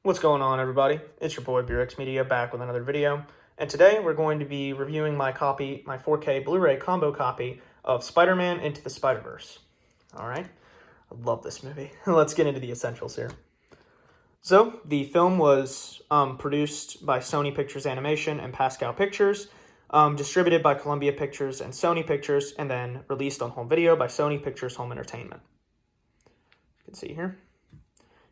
What's going on, everybody? It's your boy BRX Media back with another video, and today we're going to be reviewing my 4K Blu-ray combo copy of Spider-Man Into the Spider-Verse. Alright, I love this movie. Let's get into the essentials here. So, the film was produced by Sony Pictures Animation and Pascal Pictures, distributed by Columbia Pictures and Sony Pictures, and then released on home video by Sony Pictures Home Entertainment. You can see here.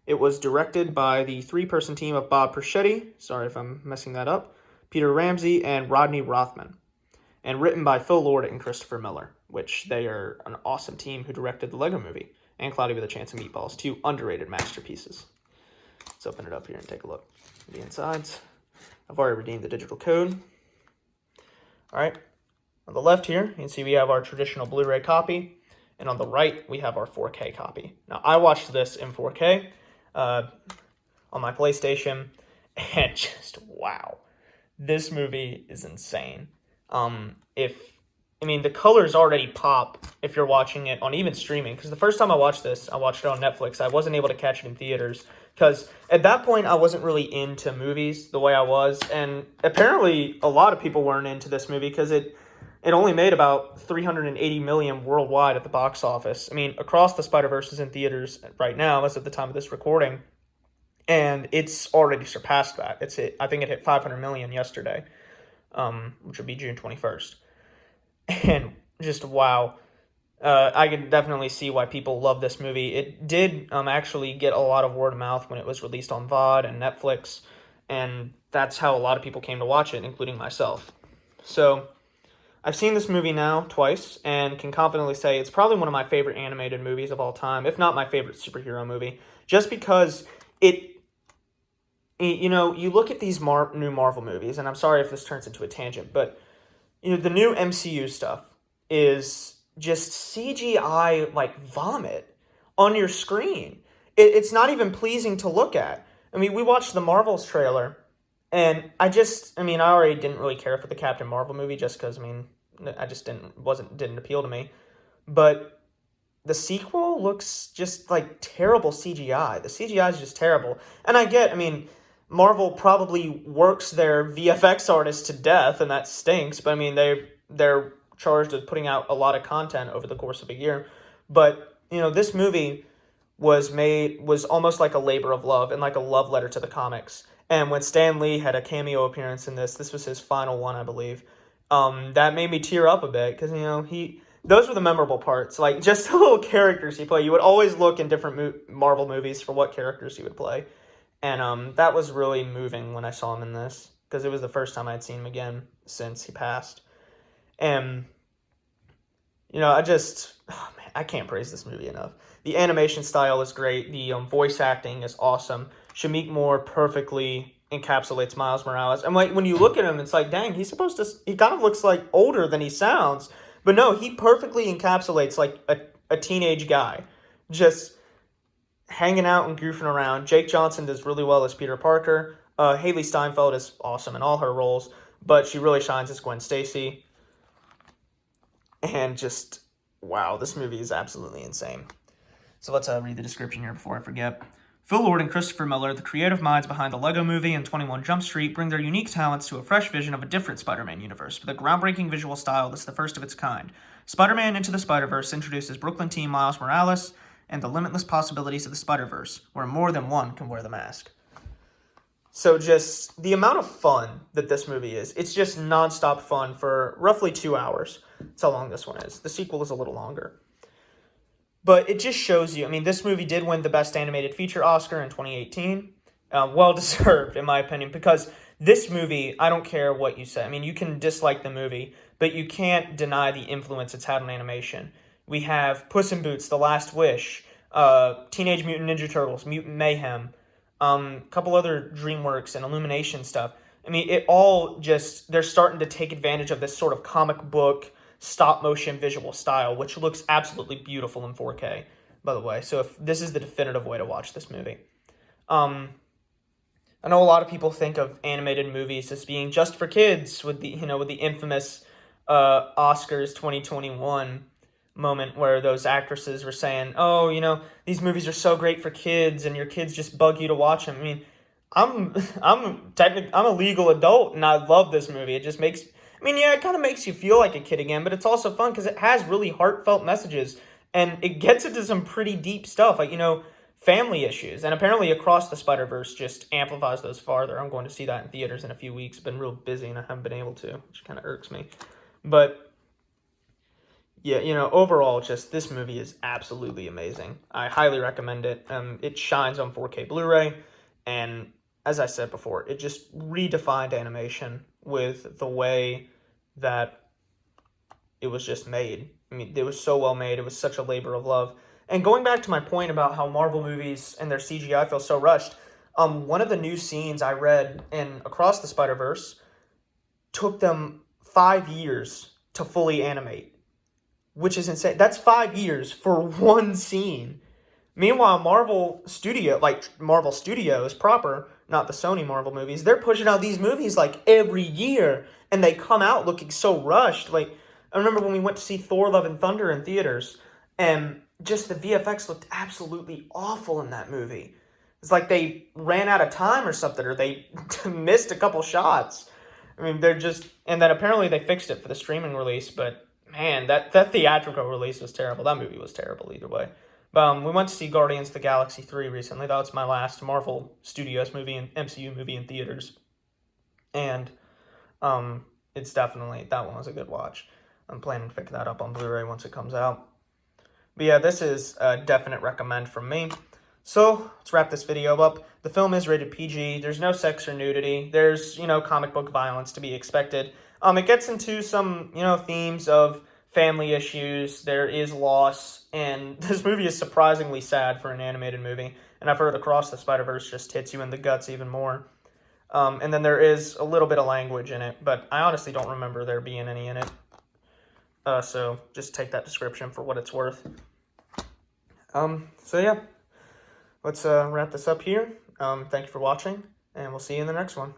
It was directed by the three-person team of Bob Persichetti, sorry if I'm messing that up, Peter Ramsey, and Rodney Rothman, and written by Phil Lord and Christopher Miller, which they are an awesome team who directed the Lego Movie and Cloudy with a Chance of Meatballs, two underrated masterpieces. Let's open it up here and take a look at the insides. I've already redeemed the digital code. All right, on the left here, you can see we have our traditional Blu-ray copy, and on the right, we have our 4K copy. Now, I watched this in 4K, on my PlayStation, and just wow, this movie is insane. The colors already pop if you're watching it on even streaming, because the first time I watched this, I watched it on Netflix. I wasn't able to catch it in theaters because at that point I wasn't really into movies the way I was, and apparently a lot of people weren't into this movie because it only made about $380 million worldwide at the box office. I mean, Across the Spider-Verse is in theaters right now, as of the time of this recording, and it's already surpassed that. I think it hit $500 million yesterday, which would be June 21st. And just wow. I can definitely see why people love this movie. It did actually get a lot of word of mouth when it was released on VOD and Netflix, and that's how a lot of people came to watch it, including myself. So I've seen this movie now twice and can confidently say it's probably one of my favorite animated movies of all time, if not my favorite superhero movie, just because you look at these new Marvel movies, and I'm sorry if this turns into a tangent, but the new MCU stuff is just CGI like vomit on your screen. It's not even pleasing to look at. I mean, we watched the Marvels trailer, and I already didn't really care for the Captain Marvel movie just because, I just didn't appeal to me. But the sequel looks just like terrible CGI. The CGI is just terrible. And Marvel probably works their VFX artists to death, and that stinks. But they're charged with putting out a lot of content over the course of a year. But this movie was almost like a labor of love and like a love letter to the comics. And when Stan Lee had a cameo appearance in this was his final one, I believe. That made me tear up a bit because those were the memorable parts. Like just the little characters he played. You would always look in different Marvel movies for what characters he would play. And that was really moving when I saw him in this, because it was the first time I'd seen him again since he passed. And, I can't praise this movie enough. The animation style is great. The voice acting is awesome. Shameik Moore perfectly encapsulates Miles Morales. And when you look at him, it's like, dang, he kind of looks like older than he sounds. But no, he perfectly encapsulates like a teenage guy. Just hanging out and goofing around. Jake Johnson does really well as Peter Parker. Hailee Steinfeld is awesome in all her roles, but she really shines as Gwen Stacy. And just, wow, this movie is absolutely insane. So let's read the description here before I forget. Phil Lord and Christopher Miller, the creative minds behind the Lego Movie and 21 Jump Street, bring their unique talents to a fresh vision of a different Spider-Man universe with a groundbreaking visual style that's the first of its kind. Spider-Man Into the Spider-Verse introduces Brooklyn teen Miles Morales and the limitless possibilities of the Spider-Verse, where more than one can wear the mask. So just the amount of fun that this movie is, it's just nonstop fun for roughly 2 hours. That's how long this one is. The sequel is a little longer. But it just shows you, this movie did win the Best Animated Feature Oscar in 2018. Well-deserved, in my opinion, because this movie, I don't care what you say. You can dislike the movie, but you can't deny the influence it's had on animation. We have Puss in Boots, The Last Wish, Teenage Mutant Ninja Turtles, Mutant Mayhem, a couple other DreamWorks and Illumination stuff. It all just, they're starting to take advantage of this sort of comic book, stop-motion visual style, which looks absolutely beautiful in 4K, by the way. So if this is the definitive way to watch this movie. I know a lot of people think of animated movies as being just for kids with the infamous Oscars 2021 moment where those actresses were saying, oh, these movies are so great for kids and your kids just bug you to watch them. I'm a legal adult, and I love this movie. It just makes, I mean, yeah, it kind of makes you feel like a kid again, but it's also fun because it has really heartfelt messages, and it gets into some pretty deep stuff, like, family issues. And apparently Across the Spider-Verse just amplifies those farther. I'm going to see that in theaters in a few weeks. Been real busy, and I haven't been able to, which kind of irks me. But yeah, overall, just this movie is absolutely amazing. I highly recommend it. It shines on 4K Blu-ray, and as I said before, it just redefined animation with the way that it was just made. I mean, it was so well made. It was such a labor of love. And going back to my point about how Marvel movies and their CGI feel so rushed, one of the new scenes I read in Across the Spider-Verse took them 5 years to fully animate, which is insane. That's 5 years for one scene. Meanwhile, Marvel Studios proper, not the Sony Marvel movies, they're pushing out these movies like every year, and they come out looking so rushed. Like, I remember when we went to see Thor: Love and Thunder in theaters, and just the VFX looked absolutely awful in that movie. It's like they ran out of time or something, or they missed a couple shots. I mean, and then apparently they fixed it for the streaming release, but man, that theatrical release was terrible. That movie was terrible either way. We went to see Guardians of the Galaxy 3 recently. That was my last Marvel Studios movie and MCU movie in theaters. And it's definitely, that one was a good watch. I'm planning to pick that up on Blu-ray once it comes out. But yeah, this is a definite recommend from me. So, let's wrap this video up. The film is rated PG. There's no sex or nudity. There's, comic book violence to be expected. It gets into some, themes of family issues. There is loss, and this movie is surprisingly sad for an animated movie. And I've heard Across the Spider-Verse just hits you in the guts even more. And then there is a little bit of language in it, but I honestly don't remember there being any in it. So just take that description for what it's worth. So yeah, let's wrap this up here. Thank you for watching, and we'll see you in the next one.